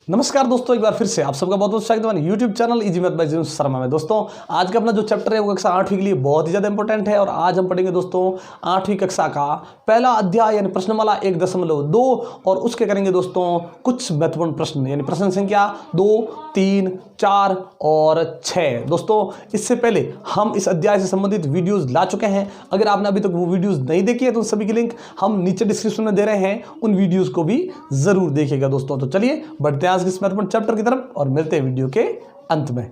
नमस्कार दोस्तों, एक बार फिर से आप सबका बहुत बहुत स्वागत है YouTube channel easy math bye जीवन शर्मा में। दोस्तों आज का अपना जो चैप्टर है वो कक्षा 8वीं के लिए बहुत ही ज़्यादा इंपॉर्टेंट है और आज हम पढ़ेंगे दोस्तों 8वीं कक्षा का पहला अध्याय यानी प्रश्नमाला 1.2 और उसके करेंगे दोस्तों कुछ महत्वपूर्ण प्रश्न यानी प्रश्न संख्या 2, 3, 4 और 6। दोस्तों इससे पहले हम इस अध्याय से संबंधित वीडियोज़ ला चुके हैं। अगर आपने अभी तक वो वीडियोज़ नहीं देखी है तो सभी की लिंक हम नीचे डिस्क्रिप्शन में दे रहे हैं, उन वीडियोज़ को भी ज़रूर देखिएगा दोस्तों। तो चलिए बढ़ते हैं आज के इस महत्वपूर्ण चैप्टर की तरफ और मिलते हैं वीडियो के अंत में।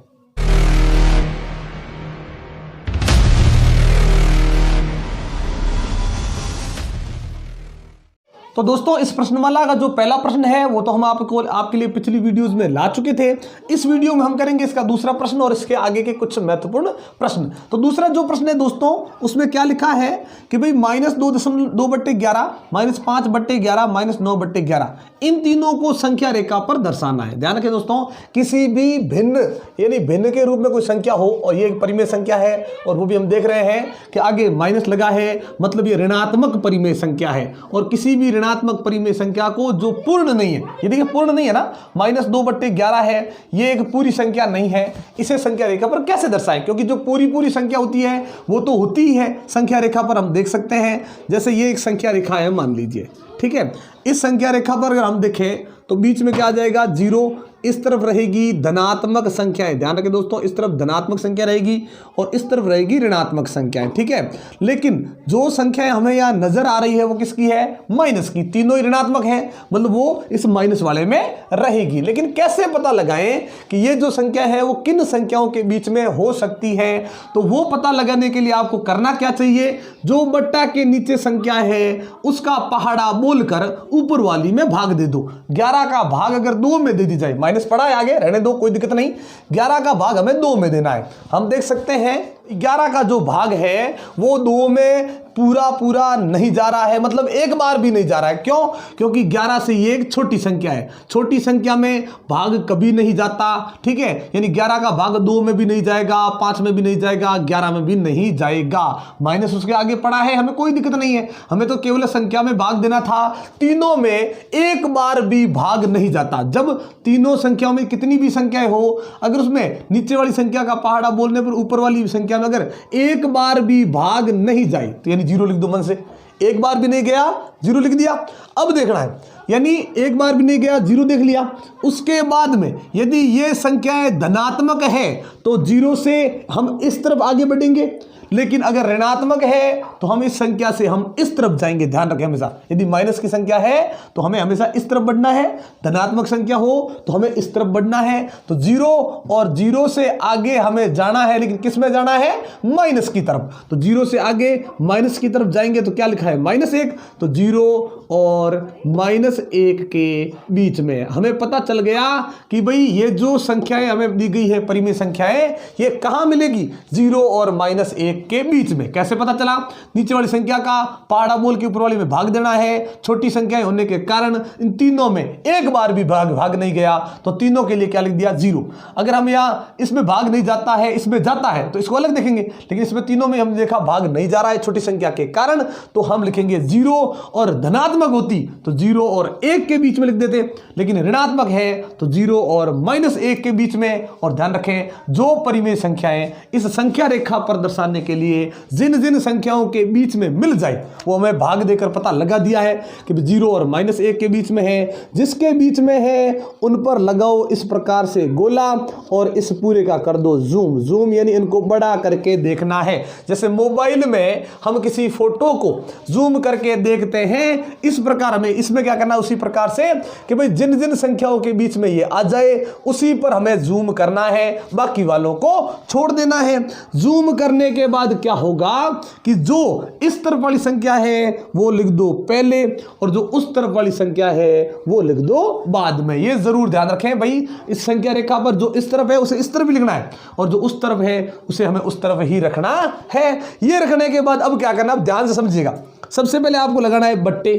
तो दोस्तों इस प्रश्नमाला का जो पहला प्रश्न है वो तो हम आपके लिए पिछली वीडियोस में ला चुके थे। इस वीडियो में हम करेंगे इसका दूसरा प्रश्न और इसके आगे के कुछ महत्वपूर्ण प्रश्न। तो दूसरा जो प्रश्न है दोस्तों उसमें क्या लिखा है कि भाई -2.2/11, -5/11, -9/11 इन तीनों को संख्या रेखा पर दर्शाना है। ध्यान रखें दोस्तों, किसी भी भिन्न यानी भिन्न के रूप में कोई संख्या हो और ये एक परिमेय संख्या है और वो भी हम देख रहे हैं कि आगे माइनस लगा है, मतलब ये ऋणात्मक परिमेय संख्या है। और किसी भी ऋणात्मक परिमेय संख्या को जो पूर्ण नहीं है, ये देखिए पूर्ण नहीं है ना, -2/11 है, ये एक पूरी संख्या नहीं है, इसे संख्या रेखा पर कैसे दर्शाएं? क्योंकि जो पूरी संख्या होती है वो तो होती ही है संख्या रेखा पर। हम देख सकते हैं जैसे ये एक संख्या रेखा है मान लीजिए, ठीक है। इस संख्या रेखा पर अगर हम देखें तो बीच में क्या आ जाएगा 0, इस तरफ रहेगी धनात्मक संख्याएं। ध्यान रखें दोस्तों, इस तरफ धनात्मक संख्या रहेगी और इस तरफ रहेगी ऋणात्मक संख्याएं, ठीक है। लेकिन जो संख्याएं हमें यहाँ नजर आ रही है वो किसकी है? माइनस की। तीनों ही ऋणात्मक हैं, मतलब वो इस माइनस वाले में रहेगी। लेकिन कैसे पता लगाएं कि ये जो संख्या है वो किन संख्याओं के बीच में हो सकती है? तो वो पता लगाने के लिए आपको करना क्या चाहिए? जो बट्टा के नीचे संख्या है उसका पहाड़ा बोलकर ऊपर वाली में भाग दे दो। 11 का भाग अगर 2 में दे दी जाए, माइनस पड़ा है आगे रहने दो, कोई दिक्कत नहीं, 11 का भाग हमें 2 में देना है। हम देख सकते हैं 11 का जो भाग है वो 2 में पूरा नहीं जा रहा है, मतलब एक बार भी नहीं जा रहा है। क्यों? क्योंकि 11 से ये एक छोटी संख्या है, छोटी संख्या में भाग कभी नहीं जाता, ठीक है। यानी 11 का भाग 2 में भी नहीं जाएगा, 5 में भी नहीं जाएगा, 11 में भी नहीं जाएगा। माइनस उसके आगे पड़ा है, हमें कोई दिक्कत नहीं है, हमें तो केवल संख्या में भाग देना था। तीनों में एक बार भी भाग नहीं जाता। जब तीनों संख्याओं में कितनी भी संख्याएं हो, अगर उसमें नीचे वाली संख्या का पहाड़ा बोलने पर ऊपर वाली संख्या में अगर एक बार भी भाग नहीं जाए तो यानी 0 लिख दो मन से। एक बार भी नहीं गया 0 लिख दिया। अब देखना है, यानी एक बार भी नहीं गया 0 देख लिया। उसके बाद में यदि ये संख्याएं धनात्मक है तो 0 से हम इस तरफ आगे बढ़ेंगे, लेकिन अगर ऋणात्मक है तो हम इस संख्या से हम इस तरफ जाएंगे। ध्यान रखें हमेशा, यदि माइनस की संख्या है तो हमें हमेशा इस तरफ बढ़ना है, धनात्मक संख्या हो तो हमें इस तरफ बढ़ना है। तो 0 और 0 से आगे हमें जाना है, लेकिन किस में जाना है? माइनस की तरफ। तो 0 से आगे माइनस की तरफ जाएंगे तो क्या लिखा है? -1। तो 0 और -1 के बीच में हमें पता चल गया कि भाई ये जो संख्याएं हमें दी गई है परिमेय संख्याएं, ये कहां मिलेगी? 0 और -1 के बीच में। कैसे पता चला? नीचे वाली संख्या का पहाड़ा बोल के ऊपर वाली में भाग देना है। छोटी संख्याएं होने के कारण इन तीनों में एक बार भी भाग नहीं गया, तो तीनों के लिए क्या लिख दिया? 0। अगर हम यहाँ इसमें भाग नहीं जाता है, इसमें जाता है तो इसको अलग देखेंगे, लेकिन इसमें तीनों में हमने देखा भाग नहीं जा रहा है छोटी संख्या के कारण, तो हम लिखेंगे 0। और धनात्मक होती तो 0 और 1 के बीच में लिख देते, लेकिन ऋणात्मक है तो 0 और -1 के बीच में। और ध्यान रखें, जो परिमेय संख्याएं इस संख्या रेखा पर दर्शाने के लिए जिन संख्याओं के बीच में मिल जाए वो हमें भाग देकर पता लगा दिया है कि 0 और -1 के बीच में है। जिसके बीच में है उन पर लगाओ इस प्रकार से गोला और इस पूरे का कर दो जूम, यानी इनको बड़ा करके देखना है। जैसे मोबाइल में हम किसी फोटो को जूम करके देखते हैं, इस प्रकार हमें इसमें क्या करना है? उसी प्रकार से कि भाई जिन संख्याओं के बीच में ये आ जाए उसी पर हमें जूम करना है, बाकी वालों को छोड़ देना है। जूम करने के बाद क्या होगा कि जो इस तरफ वाली संख्या है वो लिख दो पहले और जो उस तरफ वाली संख्या है वो लिख दो बाद में। ये जरूर ध्यान रखें भाई, इस संख्या रेखा पर जो इस तरफ है उसे इस तरफ भी लिखना है और जो उस तरफ है उसे हमें उस तरफ ही रखना है। ये रखने के बाद अब क्या करना, अब ध्यान से समझिएगा। सबसे पहले आपको लगाना है बट्टे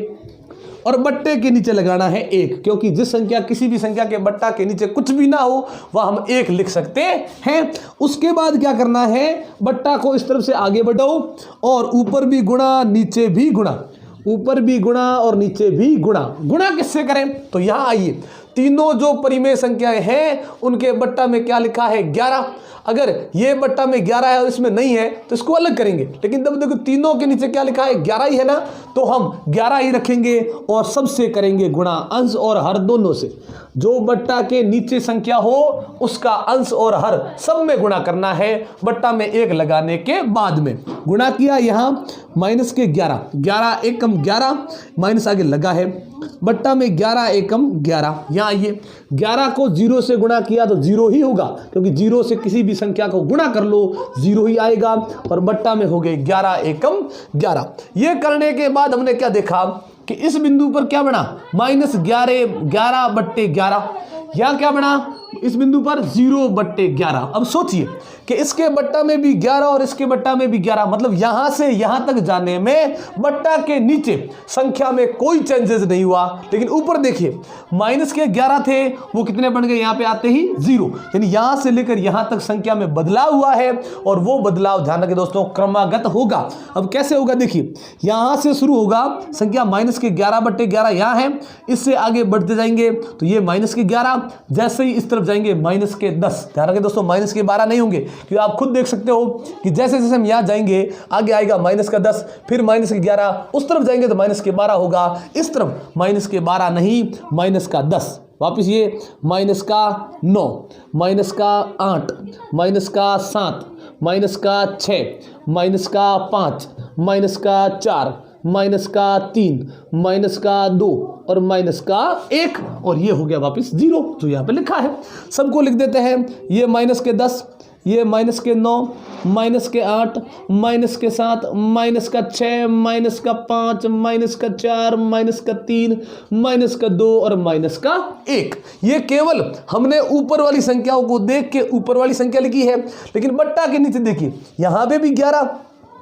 और बट्टे के नीचे लगाना है 1, क्योंकि जिस संख्या किसी भी संख्या के बट्टा के नीचे कुछ भी ना हो वह हम 1 लिख सकते हैं। उसके बाद क्या करना है? बट्टा को इस तरफ से आगे बढ़ाओ और ऊपर भी गुणा नीचे भी गुणा, ऊपर भी गुणा और नीचे भी गुणा। गुणा किससे करें? तो यहां आइए, तीनों जो परिमेय संख्याएं हैं उनके बट्टा में क्या लिखा है 11। अगर ये बट्टा में 11 है और इसमें नहीं है तो इसको अलग करेंगे, लेकिन तब देखो तीनों के नीचे क्या लिखा है 11 ही है ना, तो हम 11 ही रखेंगे और सबसे करेंगे गुणा, अंश और हर दोनों से। जो बट्टा के नीचे संख्या हो उसका अंश और हर सब में गुणा करना है, बट्टा में 1 लगाने के बाद में गुणा किया। यहाँ माइनस के 11, 11 एकम 11 माइनस आगे लगा है, बट्टा में 11 एकम 11। यहाँ ये 11 को 0 से गुणा किया तो 0 ही होगा, क्योंकि 0 से किसी भी संख्या को गुणा कर लो 0 ही आएगा, और बट्टा में हो गए 11 एकम 11। ये करने के बाद हमने क्या देखा कि इस बिंदु पर क्या बना माइनस 11 बट्टे 11, यहाँ क्या बना इस बिंदु पर 0 बट्टे 11। अब सोचिए कि इसके बट्टा में भी 11 और इसके बट्टा में भी 11, मतलब यहां से यहां तक जाने में बट्टा के नीचे संख्या में कोई चेंजेस नहीं हुआ, लेकिन ऊपर देखिए माइनस के 11 थे वो कितने बन गए यहां पे आते ही 0, यानी यहां से लेकर यहां तक संख्या में बदलाव हुआ है, और वो बदलाव ध्यान रखें दोस्तों क्रमागत होगा। अब कैसे होगा देखिए, यहां से शुरू होगा संख्या माइनस के 11 बट्टे 11 यहां है, इससे आगे बढ़ते जाएंगे तो ये माइनस के 11, जैसे ही इस तरफ जाएंगे माइनस के 10, ध्यान रखें दोस्तों माइनस के 12 नहीं होंगे, क्योंकि आप खुद देख सकते हो कि जैसे जैसे हम यहां जाएंगे आगे आएगा माइनस का 10, फिर माइनस के 11, उस तरफ जाएंगे तो माइनस के 12 होगा, इस तरफ माइनस के 12 नहीं माइनस का 10, वापिस ये माइनस का 9, माइनस का 8, माइनस का 7, माइनस का 6, माइनस का 5, माइनस का 4, माइनस का 3, माइनस का 2 और माइनस का 1, और ये हो गया वापस 0 जो यहाँ पे लिखा है। सबको लिख देते हैं, ये माइनस के 10, ये माइनस के 9, माइनस के 8, माइनस के 7, माइनस का 6, माइनस का 5, माइनस का 4, माइनस का 3, माइनस का 2 और माइनस का 1। ये केवल हमने ऊपर वाली संख्याओं को देख के ऊपर वाली संख्या लिखी है, लेकिन बट्टा के नीचे देखिए यहाँ पे भी 11,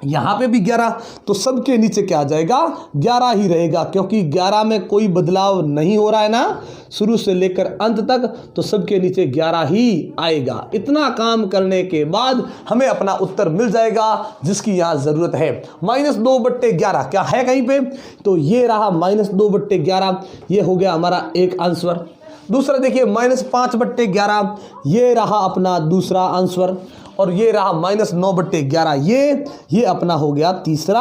यहाँ पे भी 11, तो सबके नीचे क्या आ जाएगा 11 ही रहेगा, क्योंकि 11 में कोई बदलाव नहीं हो रहा है ना शुरू से लेकर अंत तक, तो सबके नीचे 11 ही आएगा। इतना काम करने के बाद हमें अपना उत्तर मिल जाएगा जिसकी यहाँ ज़रूरत है। -2 बट्टे 11 क्या है कहीं पे, तो ये रहा -2 बट्टे 11, ये हो गया हमारा एक आंसर। दूसरा देखिए -5 बट्टे 11, ये रहा अपना दूसरा आंसर, और ये रहा -9 बट्टे 11, ये अपना हो गया तीसरा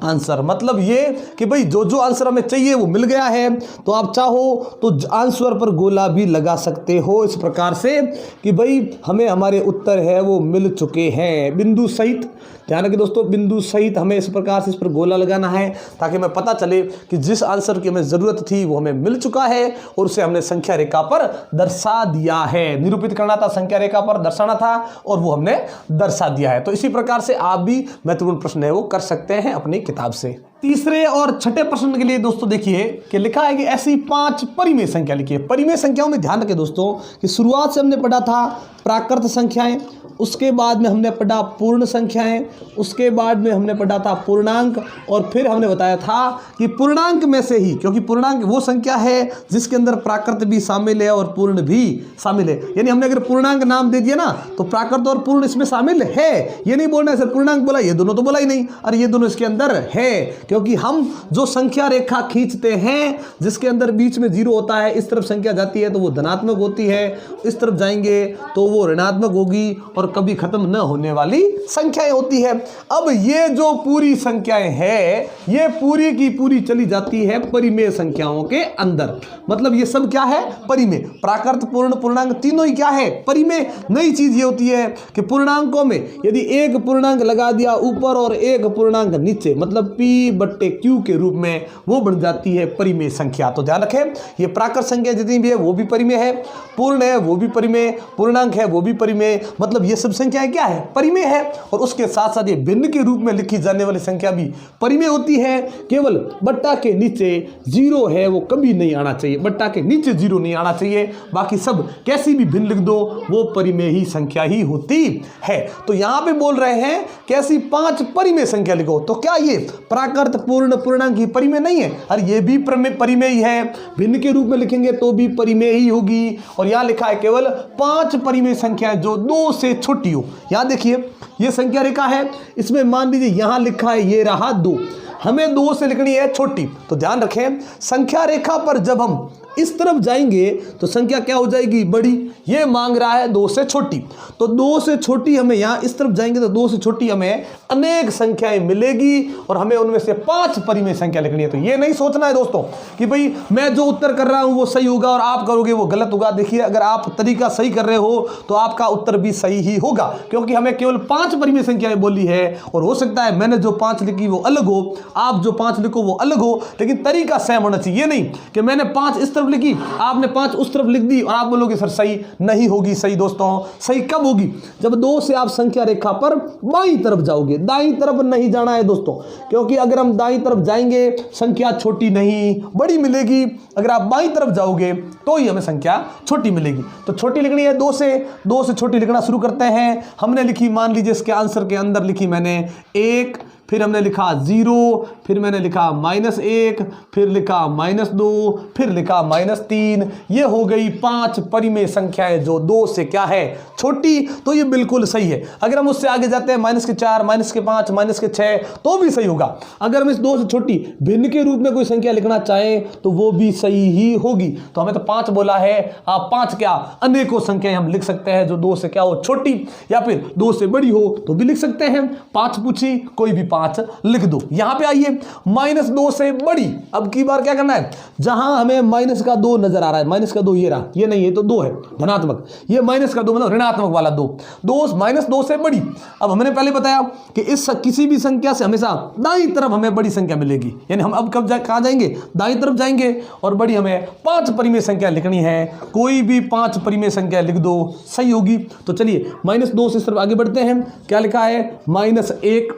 आंसर। मतलब ये कि भाई जो जो आंसर हमें चाहिए वो मिल गया है, तो आप चाहो तो आंसर पर गोला भी लगा सकते हो इस प्रकार से कि भाई हमें हमारे उत्तर है वो मिल चुके हैं बिंदु सहित। ध्यान रखिए दोस्तों, बिंदु सहित हमें इस प्रकार से इस पर गोला लगाना है ताकि हमें पता चले कि जिस आंसर की हमें ज़रूरत थी वो हमें मिल चुका है और उसे हमने संख्या रेखा पर दर्शा दिया है। निरूपित करना था, संख्या रेखा पर दर्शाना था, और वो हमने दर्शा दिया है। तो इसी प्रकार से आप भी महत्वपूर्ण प्रश्न है वो कर सकते हैं अपनी किताब से। तीसरे और छठे प्रश्न के लिए दोस्तों देखिए कि लिखा है कि ऐसी 5 परिमेय संख्या लिखिए। परिमेय संख्याओं में ध्यान रखें दोस्तों कि शुरुआत से हमने पढ़ा था प्राकृत संख्याएं, उसके बाद में हमने पढ़ा पूर्ण संख्याएं, उसके बाद में हमने पढ़ा था पूर्णांक, और फिर हमने बताया था कि पूर्णांक में से ही, क्योंकि पूर्णांक वो संख्या है जिसके अंदर प्राकृत भी शामिल है और पूर्ण भी शामिल है, यानी हमने अगर पूर्णांक नाम दे दिया ना तो प्राकृत और पूर्ण इसमें शामिल है। ये नहीं बोलना है सर पूर्णांक बोला, ये दोनों तो बोला ही नहीं, अरे ये दोनों इसके अंदर है, क्योंकि हम जो संख्या रेखा खींचते हैं जिसके अंदर बीच में 0 होता है, इस तरफ संख्या जाती है तो वो धनात्मक होती है, इस तरफ जाएंगे तो वो ऋणात्मक होगी, और कभी खत्म न होने वाली संख्याएं होती है। अब ये जो पूरी संख्याएं हैं ये पूरी की पूरी चली जाती है परिमेय संख्याओं के अंदर। मतलब ये सब क्या है परिमेय, प्राकृत पूर्ण पूर्णांक तीनों ही क्या है परिमेय। नई चीज ये होती है कि पूर्णांकों में यदि एक पूर्णांक लगा दिया ऊपर और एक पूर्णांक नीचे, मतलब P/Q के रूप में, वो बन जाती है परिमेय संख्या। तो ध्यान रखें ये प्राकृत संख्या जितनी भी है वो भी परिमेय है, पूर्ण है वो भी परिमेय, पूर्णांक है वो भी परिमेय, मतलब ये सब संख्याएं क्या है परिमेय है। और उसके साथ साथ ये भिन्न के रूप में लिखी जाने वाली संख्या भी परिमेय होती है। केवल बट्टा के नीचे 0 है वो कभी नहीं आना चाहिए, बट्टा के नीचे 0 नहीं आना चाहिए, बाकी सब कैसी भी भिन्न लिख दो वो परिमेय ही संख्या ही होती है। तो यहां पे बोल रहे हैं कैसी 5 परिमेय संख्या लिखो, तो क्या ये प्राकृत पूर्ण पूर्णांक ही परिमेय नहीं है? अरे ये भी परिमेय ही है, भिन्न के रूप में लिखेंगे तो भी परिमेय ही होगी। और यहां लिखा है केवल 5 परिमेय संख्याएं जो 2 से छोटी हो। यहां देखिए ये संख्या रेखा है, इसमें मान लीजिए यहां लिखा है ये रहा 2, हमें 2 से लिखनी है छोटी। तो ध्यान रखें संख्या रेखा पर जब हम इस तरफ जाएंगे तो संख्या क्या हो जाएगी, बड़ी। ये मांग रहा है 2 से छोटी, तो 2 से छोटी हमें यहां इस तरफ जाएंगे तो 2 से छोटी हमें अनेक संख्याएं मिलेगी और हमें उनमें से 5 परिमेय संख्या लिखनी है। तो ये नहीं सोचना है दोस्तों कि भाई मैं जो उत्तर कर रहा हूं वो सही होगा और आप करोगे वो गलत होगा। देखिए, अगर आप तरीका सही कर रहे हो तो आपका उत्तर भी सही ही होगा, क्योंकि हमें केवल 5 परिमेय संख्याएं बोली है और हो सकता है मैंने जो 5 लिखी वो अलग हो, आप जो 5 लिखो वो अलग हो, लेकिन तरीका सेम होना चाहिए। ये नहीं कि मैंने 5 इस तरफ लिखी, आपने 5 उस तरफ लिख दी और आप बोलोगे सर सही नहीं होगी। सही दोस्तों, सही कब होगी, जब 2 से आप संख्या रेखा पर बाईं तरफ जाओगे, दाईं तरफ नहीं जाना है दोस्तों, क्योंकि अगर हम दाईं तरफ जाएंगे संख्या छोटी नहीं बड़ी मिलेगी, अगर आप बाईं तरफ जाओगे तो ही हमें संख्या छोटी मिलेगी। तो छोटी लिखनी है 2 से छोटी लिखना शुरू करते हैं। हमने लिखी, मान लीजिए इसके आंसर के अंदर लिखी मैंने 1, फिर हमने लिखा 0, फिर मैंने लिखा -1, फिर लिखा -2, फिर लिखा -3। ये हो गई 5 परिमेय संख्याएं जो 2 से क्या है, छोटी। तो ये बिल्कुल सही है। अगर हम उससे आगे जाते हैं -4, -5, -6 तो भी सही होगा। अगर हम इस 2 से छोटी भिन्न के रूप में कोई संख्या लिखना चाहें तो वो भी सही ही होगी। तो हमें तो 5 बोला है, आप 5 क्या अनेकों संख्याएं हम लिख सकते हैं जो 2 से क्या हो, छोटी, या फिर 2 से बड़ी हो तो भी लिख सकते हैं। 5 पूछी, कोई भी 5 लिख दो। यहां पे आइए, -2 से बड़ी। अब की बार क्या करना है, जहां हमें -2 नजर आ रहा है, -2 ये रहा, ये नहीं, ये तो 2 है धनात्मक, ये -2 मतलब ऋणात्मक वाला 2, -2 से बड़ी। अब हमने पहले बताया कि इस किसी भी संख्या से हमेशा दाईं तरफ हमें बड़ी संख्या मिलेगी, यानी हम अब कहां जाएंगे, दाईं तरफ जाएंगे और बड़ी हमें 5 परिमेय संख्या लिखनी है। कोई भी 5 परिमेय संख्या लिख दो, सही होगी। तो चलिए -2 से सिर्फ आगे बढ़ते हैं। क्या लिखा है, -1,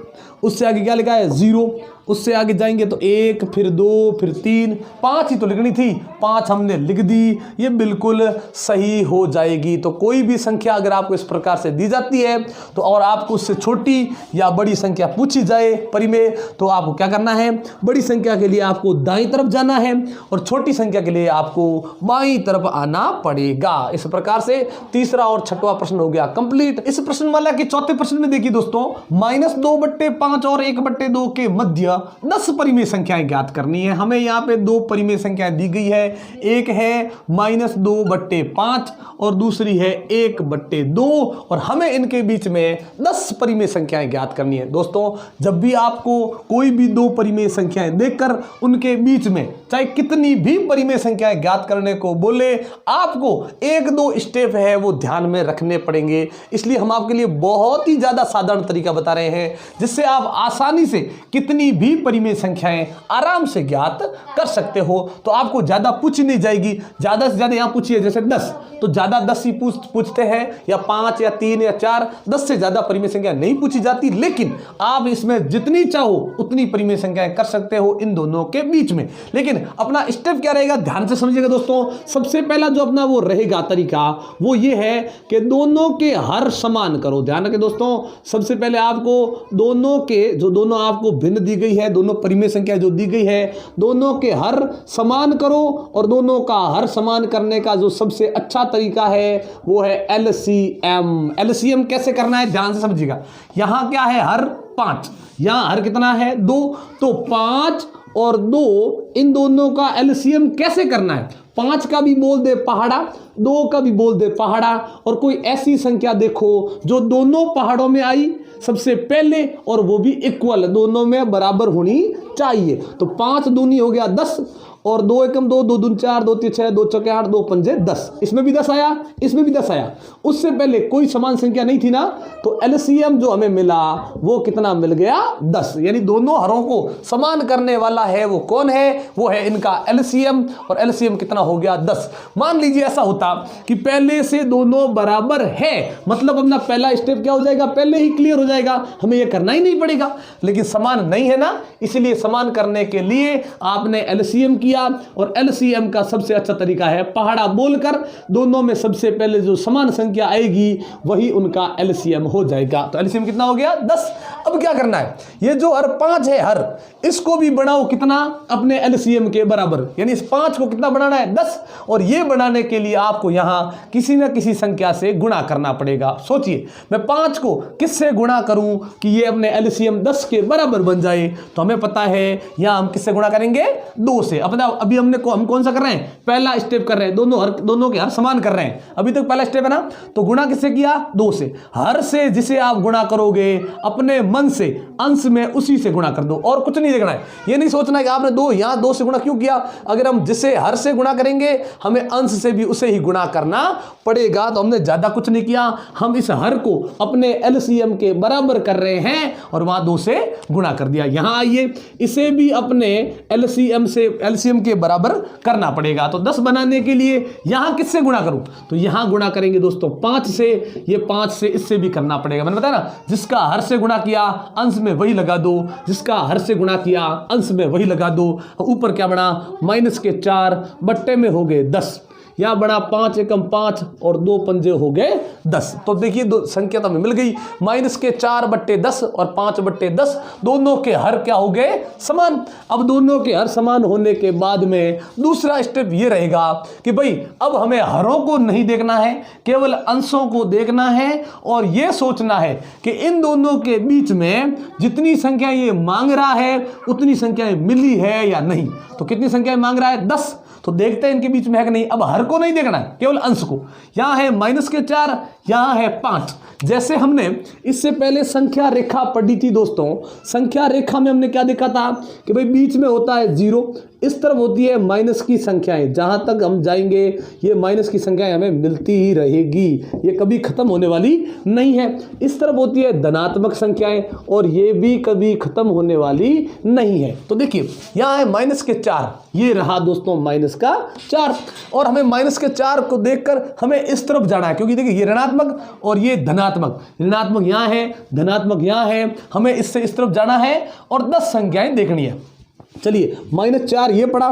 उससे आगे क्या लिखा है, 0, उससे आगे जाएंगे तो 1, फिर 2, फिर 3, 5 ही तो लिखनी थी, 5 हमने लिख दी। ये बिल्कुल सही हो जाएगी। तो कोई भी संख्या अगर आपको इस प्रकार से दी जाती है तो और आपको उससे छोटी या बड़ी संख्या पूछी जाए परिमेय, तो आपको क्या करना है, बड़ी संख्या के लिए आपको दाईं तरफ जाना है और छोटी संख्या के लिए आपको बाईं तरफ आना पड़ेगा। इस प्रकार से तीसरा और छठवां प्रश्न हो गया कंप्लीट। इस प्रश्नमाला के चौथे प्रश्न में देखिए दोस्तों, -2/5 और 1/2 के मध्य 10 परिमेय संख्याएं ज्ञात करनी है। हमें यहाँ पे 2 परिमेय संख्याएं दी गई है, एक है -2/5 और दूसरी है 1/2 और हमें इनके बीच में 10 परिमेय संख्याएं ज्ञात करनी है। दोस्तों, जब भी आपको कोई भी 2 परिमेय संख्याएं देखकर उनके बीच में चाहे कितनी भी परिमेय संख्याएं ज्ञात करने को बोले, आपको 1-2 स्टेप है वो ध्यान में रखने पड़ेंगे। इसलिए हम आपके लिए बहुत ही ज्यादा साधारण तरीका बता रहे हैं जिससे आप आसानी से कितनी भी परिमेय संख्याएं आराम से ज्ञात कर सकते हो। तो आपको ज्यादा पूछी नहीं जाएगी, ज्यादा से ज्यादा यहां पूछिए जैसे 10, तो ज्यादा 10 ही पूछते हैं, या 5 या 3 या 4, 10 से ज्यादा परिमेय संख्या नहीं पूछी जाती। लेकिन आप इसमें जितनी चाहो उतनी परिमेय संख्याएं कर सकते हो इन दोनों के बीच में। लेकिन अपना स्टेप क्या रहेगा, ध्यान से समझिएगा दोस्तों। सबसे पहला जो अपना वो रहेगा तरीका, वो ये है कि दोनों के हर समान करो। ध्यान रखें दोस्तों, सबसे पहले आपको दोनों के जो दोनों आपको भिन्न दी गई है, दोनों परिमेय संख्या जो दी गई है, दोनों के हर समान करो और दोनों का हर समान करने का जो सबसे अच्छा तरीका है वो है LCM। LCM कैसे करना है, ध्यान से समझिएगा। यहां क्या है, हर 5, यहां हर कितना है, 2, तो 5 और 2 इन दोनों का LCM कैसे करना है। 5 का भी बोल दे पहाड़ा, 2 का भी बोल दे पहाड़ा, और कोई ऐसी संख्या देखो जो दोनों पहाड़ों में आई सबसे पहले और वो भी इक्वल, दोनों में बराबर होनी चाहिए। तो 5 दूनी हो गया 10 और 2 एकम 2, 2 दूनी 4, 2 तीन 6, 2 चौके 8, 2 पंजे 10। इसमें भी 10 आया, इसमें भी 10 आया। उससे पहले कोई समान संख्या नहीं थी ना, तो LCM जो हमें मिला वो कितना मिल गया, 10। यानी दोनों हरों को समान करने वाला है वो कौन है, वो है इनका LCM, और LCM कितना हो गया, 10। मान लीजिए ऐसा होता कि पहले से दोनों बराबर है, मतलब अपना पहला स्टेप क्या हो जाएगा, पहले ही क्लियर हो जाएगा, हमें ये करना ही नहीं पड़ेगा। लेकिन समान नहीं है ना, इसलिए समान करने के लिए आपने LCM किया, और LCM का सबसे अच्छा तरीका है पहाड़ा बोलकर दोनों में सबसे पहले जो समान संख्या आएगी वही उनका LCM हो जाएगा। तो LCM कितना हो गया, 10। अब क्या करना है, ये जो हर 5 है हर, इसको भी बढ़ाओ कितना, अपने एलसीएम के बराबर, यानी इस 5 को कितना बढ़ाना है 10, और ये बढ़ाने के लिए आपको यहां किसी न किसी संख्या से गुणा करना पड़ेगा। सोचिए मैं 5 को किससे गुणा करूं कि ये अपने एलसीएम 10 के बराबर बन जाए, तो हमें पता है यहां हम किससे गुणा करेंगे 2 से। अपना अभी हम कौन सा कर रहे हैं, पहला स्टेप कर रहे हैं, दोनों के हर समान कर रहे हैं, अभी तक पहला स्टेप है ना, तो गुणा किससे किया 2 से। हर से जिसे आप गुणा करोगे अपने मन से अंश में उसी से गुणा कर दो, और कुछ नहीं देखना है, ये नहीं सोचना है कि आपने यहां 2 से गुणा क्यों किया। अगर हम जिसे हर से गुणा करेंगे हमें अंश से भी उसे ही गुणा करना पड़ेगा, तो हमने ज्यादा कुछ नहीं किया, हम इस हर को अपने एलसीएम के बराबर कर रहे हैं और वहां 2 से गुणा कर दिया। यहां आइए इसे भी अपने एलसीएम के बराबर करना पड़ेगा, तो 10 बनाने के लिए यहां किससे गुणा करूं, तो यहां गुणा करेंगे दोस्तों 5 से, ये 5 से इससे भी करना पड़ेगा। मैंने बताया ना, जिसका हर से गुणा किया अंश में वही लगा दो, जिसका हर से गुणा किया अंश में वही लगा दो। ऊपर क्या बना, -4 बट्टे में हो गए 10, यहां बड़ा 5 एकम 5 और 2 पंजे हो गए 10। तो देखिए संख्या तो हमें मिल गई, -4 बट्टे 10 और 5 बट्टे 10, दोनों के हर क्या हो गए समान। अब दोनों के हर समान होने के बाद में दूसरा स्टेप ये रहेगा कि भाई अब हमें हरों को नहीं देखना है, केवल अंशों को देखना है, और ये सोचना है कि इन दोनों के बीच में जितनी संख्या ये मांग रहा है उतनी संख्याएं मिली है या नहीं। तो कितनी संख्याएं मांग रहा है 10, तो देखते हैं इनके बीच में है कि नहीं। अब हर को नहीं देखना है, केवल अंश को। यहां है -4, यहां है 5। जैसे हमने इससे पहले संख्या रेखा पढ़ी थी दोस्तों, संख्या रेखा में हमने क्या देखा था कि भाई बीच में होता है 0, इस तरफ होती है माइनस की संख्याएं, जहां तक हम जाएंगे ये माइनस की संख्याएं हमें मिलती ही रहेगी, ये कभी खत्म होने वाली नहीं है। इस तरफ होती है धनात्मक संख्याएं और ये भी कभी खत्म होने वाली नहीं है। तो देखिए यहां है -4, ये रहा दोस्तों -4, और हमें -4 को देखकर हमें इस तरफ जाना है, क्योंकि देखिए ये ऋणात्मक और ये धनात्मक, ऋणात्मक यहां है, धनात्मक यहां है, हमें इससे इस तरफ जाना है और 10 संख्याएं देखनी है। चलिए -4 ये पड़ा,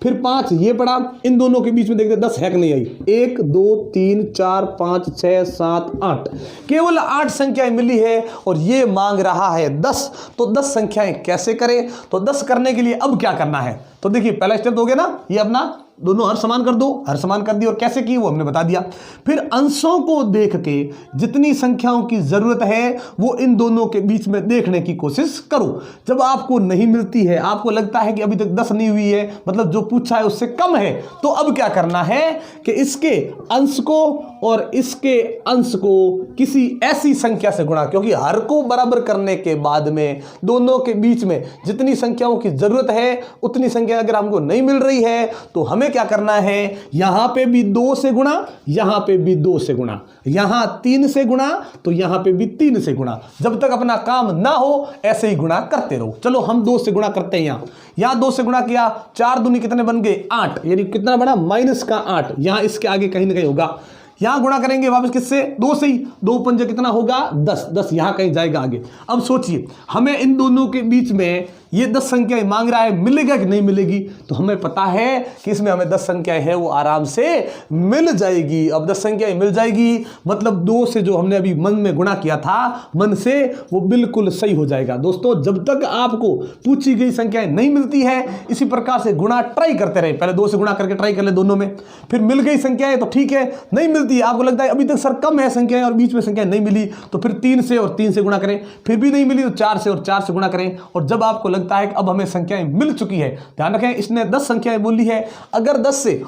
फिर 5 ये पड़ा, इन दोनों के बीच में देखते 10 है कि नहीं आई। 1 2 3 4 5 6 7 8, केवल 8 संख्याएं मिली है और ये मांग रहा है 10। तो 10 संख्याएं कैसे करें, तो 10 करने के लिए अब क्या करना है, तो देखिए पहला स्टेप हो गया ना, ये अपना दोनों हर समान कर दो, हर समान कर दी, और कैसे की वो हमने बता दिया। फिर अंशों को देख के जितनी संख्याओं की जरूरत है वो इन दोनों के बीच में देखने की कोशिश करो। जब आपको नहीं मिलती है, आपको लगता है कि अभी तक 10 नहीं हुई है, मतलब जो पूछा है उससे कम है, तो अब क्या करना है कि इसके अंश को और इसके अंश को किसी ऐसी संख्या से गुणा, क्योंकि हर को बराबर करने के बाद में दोनों के बीच में जितनी संख्याओं की जरूरत है उतनी संख्या अगर हमको नहीं मिल रही है तो हमें क्या करना है, यहां पे भी 2 से गुणा, यहां पे भी 2 से गुणा, यहां 3 से गुणा, तो यहां पे भी 3 से गुणा। जब तक अपना काम ना हो ऐसे ही गुणा करते रहो। चलो हम 2 से गुणा करते हैं। यहां 2 से गुणा किया, 4 दूनी कितने बन गए 8, यानी कितना बना -8, यहां इसके आगे कहीं ना कहीं होगा। यहां गुणा करेंगे वापस किससे, 2 से ही, 2 पंजे कितना होगा 10, 10 यहां कहीं जाएगा आगे। अब सोचिए हमें इन दोनों के बीच में ये 10 संख्याएं मांग रहा है, मिलेगा कि नहीं मिलेगी, तो हमें पता है कि इसमें हमें 10 संख्याएं है वो आराम से मिल जाएगी। अब 10 संख्याएं मिल जाएगी मतलब 2 से जो हमने अभी मन में गुणा किया था मन से, वो बिल्कुल सही हो जाएगा। दोस्तों जब तक आपको पूछी गई संख्याएं नहीं मिलती है इसी प्रकार से गुणा ट्राई करते रहे। पहले 2 से गुणा करके ट्राई कर ले दोनों में, फिर मिल गई संख्याएं तो ठीक है, नहीं मिलती है, आपको लगता है अभी तक सर कम है संख्याएं और बीच में संख्याएं नहीं मिली, तो फिर 3 से और 3 से गुणा करें, फिर भी नहीं मिली तो 4 से और 4 से गुणा करें। और जब आपको लगता है कि अब हमें संख्याएं मिल चुकी है, ध्यान रखें इसने 10 संख्याएं बोली है, अगर 10 से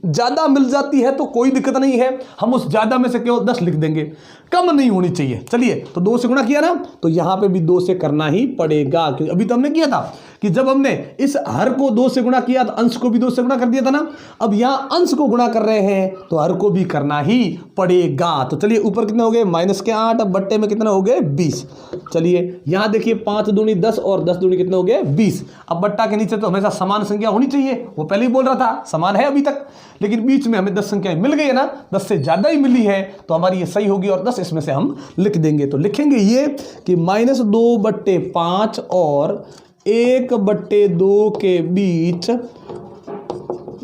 ज्यादा मिल जाती है तो कोई दिक्कत नहीं है, हम उस ज्यादा में से केवल 10 लिख देंगे, कम नहीं होनी चाहिए। चलिए तो 2 से गुणा किया ना, तो यहां पे भी 2 से करना ही पड़ेगा, क्योंकि अभी तो हमने किया था कि जब हमने इस हर को 2 से गुणा किया तो अंश को भी 2 से गुणा कर दिया था ना। अब यहां अंश को गुणा कर रहे हैं तो हर को भी करना ही पड़ेगा। तो चलिए ऊपर कितने हो गए -8, अब बट्टे में कितने हो गए 20। चलिए यहां देखिए 5 दूनी 10 और 10 दूनी कितने हो गए 20। अब बट्टा के नीचे तो हमेशा समान संख्या होनी चाहिए, वो पहले ही बोल रहा था समान है अभी तक, लेकिन बीच में हमें 10 संख्याएं मिल गई है ना, 10 से ज्यादा ही मिली है तो हमारी ये सही होगी और 10 इसमें से हम लिख देंगे। तो लिखेंगे ये कि -2/5 और 1/2 के बीच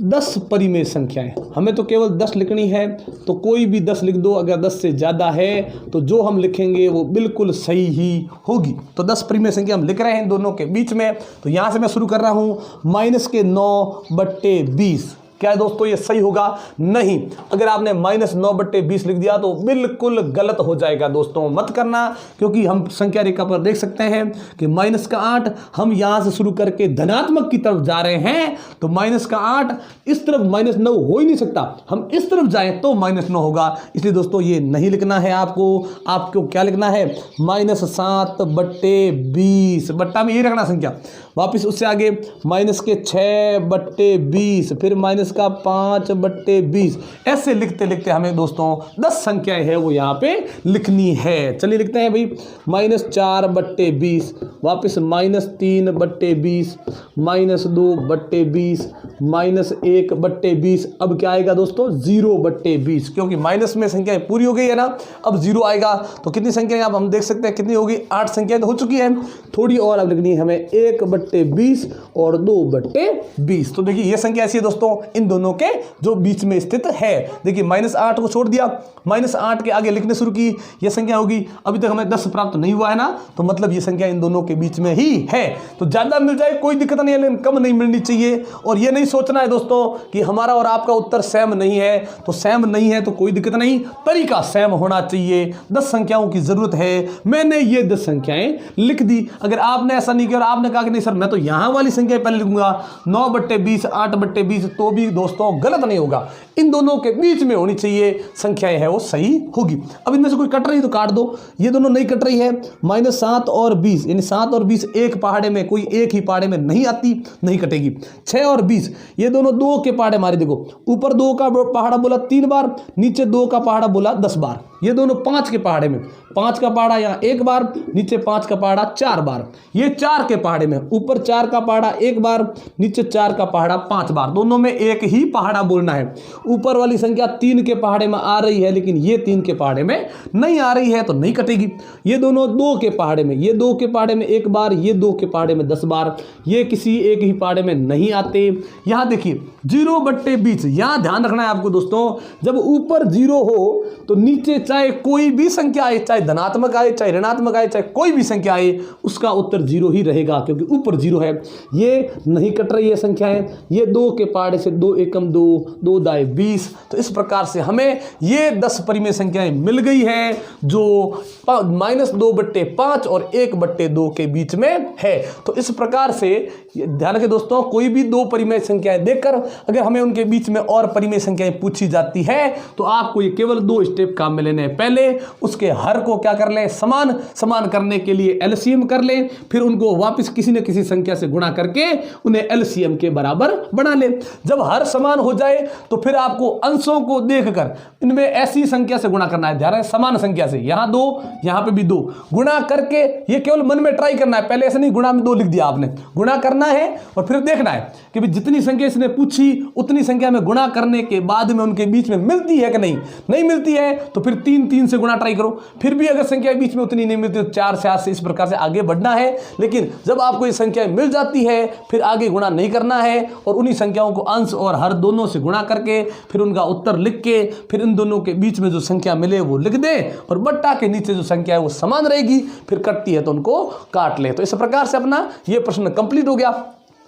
10 परिमेय संख्याएं, हमें तो केवल 10 लिखनी है, तो कोई भी 10 लिख दो। अगर 10 से ज़्यादा है तो जो हम लिखेंगे वो बिल्कुल सही ही होगी। तो 10 परिमेय संख्या हम लिख रहे हैं दोनों के बीच में। तो यहाँ से मैं शुरू कर रहा हूँ -9/20। क्या है दोस्तों, ये सही होगा? नहीं। अगर आपने -9/20 लिख दिया तो बिल्कुल गलत हो जाएगा दोस्तों, मत करना। क्योंकि हम संख्या रेखा पर देख सकते हैं कि -8 हम यहां से शुरू करके धनात्मक की तरफ जा रहे हैं, तो -8 इस तरफ -9 हो ही नहीं सकता। हम इस तरफ जाएं तो -9 होगा। इसलिए दोस्तों ये नहीं लिखना है आपको क्या लिखना है? -7/20। बट्टा में ये रखना संख्या। वापिस उससे आगे -6/20, फिर -5/20। ऐसे लिखते लिखते हमें दोस्तों 10 संख्याएं हैं वो यहाँ पे लिखनी है। चलिए लिखते हैं भाई, -4/20, वापिस -3/20, -2/20, -1/20। अब क्या आएगा दोस्तों? 0/20, क्योंकि माइनस में संख्याएं पूरी हो गई है ना। अब 0 आएगा तो कितनी संख्याएं आप हम देख सकते हैं कितनी होगी? 8 संख्याएं तो हो चुकी हैं। थोड़ी और अब लिखनी है हमें, 1/20 और 2/20। तो देखिए ये संख्या ऐसी है दोस्तों, इन दोनों के जो बीच में स्थित है। देखिए -8 को छोड़ दिया, -8 के आगे लिखने शुरू की, ये संख्या होगी। अभी तक हमें 10 प्राप्त नहीं हुआ है ना, तो मतलब ये संख्या इन दोनों के बीच में ही है। तो ज्यादा मिल जाए कोई दिक्कत नहीं है, लेकिन कम नहीं मिलनी चाहिए। और ये नहीं सोचना है दोस्तों कि हमारा और आपका उत्तर सेम नहीं है, तो सेम नहीं है तो कोई दिक्कत नहीं, तरीका सेम होना चाहिए। 10 संख्याओं की जरूरत है। मैंने ये 10 संख्याएं लिख दी। अगर आपने ऐसा नहीं किया और आपने कहा कि नहीं सर मैं तो यहां वाली संख्या पहले लिखूंगा 9/20, 8/20, तो भी दोस्तों गलत नहीं होगा। इन दोनों के बीच में होनी चाहिए संख्याएं है वो सही होगी। अब इनमें से कोई कट रही है तो काट दो। ये दोनों नहीं कट रही है, -7 और 20, यानी 7 और 20 एक पहाड़े में, कोई एक ही पहाड़े में नहीं आती, नहीं कटेगी। 6 और 20 ये दोनों 2 के पहाड़े मारे। देखो ऊपर 2 का पहाड़ा बोला 3 बार, नीचे 2 का पहाड़ा बोला 10 बार। ये दोनों 5 के पहाड़े में, 5 का पहाड़ा यहाँ 1 बार, नीचे 5 का पहाड़ा 4 बार। ये 4 के पहाड़े में, ऊपर 4 का पहाड़ा 1 बार, नीचे 4 का पहाड़ा 5 बार। दोनों में एक ही पहाड़ा बोलना है। ऊपर वाली संख्या 3 के पहाड़े में आ रही है, लेकिन ये 3 के पहाड़े में नहीं आ रही है तो नहीं कटेगी। ये दोनों 2 के पहाड़े में, ये 2 के पहाड़े में 1 बार, ये 2 के पहाड़े में 10 बार। ये किसी एक ही पहाड़े में नहीं आते। यहां देखिए 0/20, यहां ध्यान रखना है आपको दोस्तों, जब ऊपर 0 हो तो नीचे चाहे कोई भी संख्या आए, चाहे धनात्मक आए, चाहे ऋणात्मक आए, चाहे कोई भी संख्या आए, उसका उत्तर 0 ही रहेगा, क्योंकि ऊपर 0 है। ये नहीं कट रही है संख्याएं। ये 2 के पहाड़े से 2 एकम 2, 2 दाए 20। तो इस प्रकार से हमें ये 10 परिमेय संख्याएं मिल गई है जो -2/5 और 1/2 के बीच में है। तो इस प्रकार से ध्यान रखें दोस्तों, कोई भी 2 परिमेय संख्याएं देखकर अगर हमें उनके बीच में और परिमेय संख्याएं पूछी जाती है तो आपको ये केवल 2 स्टेप काम में लेने हैं। पहले उसके हर को क्या कर लें? समान करने के लिए एलसीएम कर लें, फिर उनको वापस किसी न किसी संख्या से गुणा करके उन्हें एलसीएम के बराबर बना लें। जब हर समान हो जाए तो फिर आपको अंशों को देखकर इनमें ऐसी संख्या से गुणा करना है। ध्यान रखें, समान संख्या से, यहां 2, यहां पे भी 2 गुणा करके, ये केवल मन में ट्राई करना है। पहले ऐसे नहीं गुणा में 2 लिख दिया आपने, गुणा करना है और फिर देखना है कि भी जितनी संख्या इसने पूछी उतनी संख्या में गुणा करने के बाद में उनके बीच में मिलती है कि नहीं मिलती है तो फिर 3 से गुणा ट्राई करो। फिर भी अगर संख्या बीच में उतनी नहीं मिलती तो 4 से 8 से, इस प्रकार से आगे बढ़ना है। लेकिन जब आपको ये संख्या मिल जाती है फिर आगे गुणा नहीं करना है और उन्हीं संख्याओं को अंश और हर दोनों से गुणा करके फिर उनका उत्तर लिख के फिर इन दोनों के बीच में जो संख्या मिले वो लिख दे और बट्टा के नीचे जो संख्या है वो समान रहेगी। फिर कटती है तो उनको काट ले। तो इस प्रकार से अपना ये प्रश्न कंप्लीट हो गया।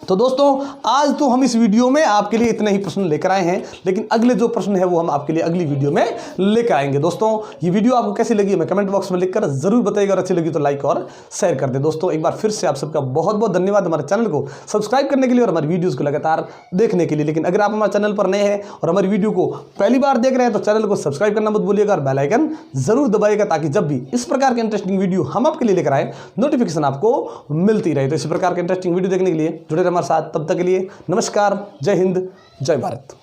तो दोस्तों आज तो हम इस वीडियो में आपके लिए इतने ही प्रश्न लेकर आए हैं, लेकिन अगले जो प्रश्न है वो हम आपके लिए अगली वीडियो में लेकर आएंगे। दोस्तों ये वीडियो आपको कैसी लगी हमें कमेंट बॉक्स में लिखकर जरूर बताइएगा और अच्छी लगी तो लाइक और शेयर कर दें। दोस्तों एक बार फिर से आप सबका बहुत बहुत धन्यवाद हमारे चैनल को सब्सक्राइब करने के लिए और हमारी वीडियोज़ को लगातार देखने के लिए। लेकिन अगर आप हमारे चैनल पर नए हैं और हमारी वीडियो को पहली बार देख रहे हैं तो चैनल को सब्सक्राइब करना मत भूलिएगा और बेल आइकन जरूर दबाइएगा, ताकि जब भी इस प्रकार के इंटरेस्टिंग वीडियो हम आपके लिए लेकर आए नोटिफिकेशन आपको मिलती रहे। तो इस प्रकार के इंटरेस्टिंग वीडियो देखने के लिए जुड़े रहे हमारे साथ। तब तक के लिए नमस्कार, जय हिंद, जय भारत।